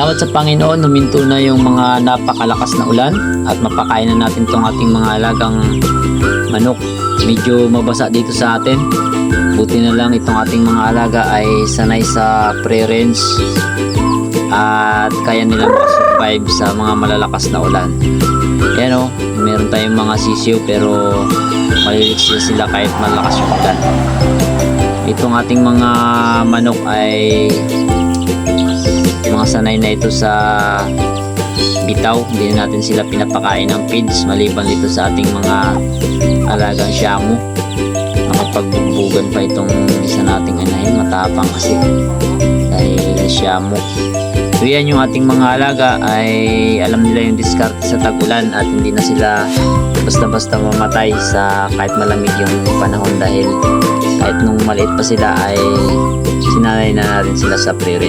Salamat sa Panginoon, huminto na yung mga napakalakas na ulan at mapakain na natin tong ating mga alagang manok. Medyo mabasa dito sa atin. Buti na lang itong ating mga alaga ay sanay sa pre-range at kaya nilang survive sa mga malalakas na ulan. Yan o, meron tayong mga sisiw pero maliligtas sila kahit malakas yung ulan. Itong ating mga manok ay mga sanay na ito sa bitaw. Hindi na natin sila pinapakain ng feeds maliban dito sa ating mga alagang shamu. Nakapagbubugan pa itong isa nating anahin, matapang kasi dahil shamu. So yan yung ating mga alaga ay alam nila yung diskarte sa tag-ulan at hindi na sila basta-basta mamatay sa kahit malamig yung panahon dahil kahit nung maliit pa sila ay sinanay na natin sila sa pre-range.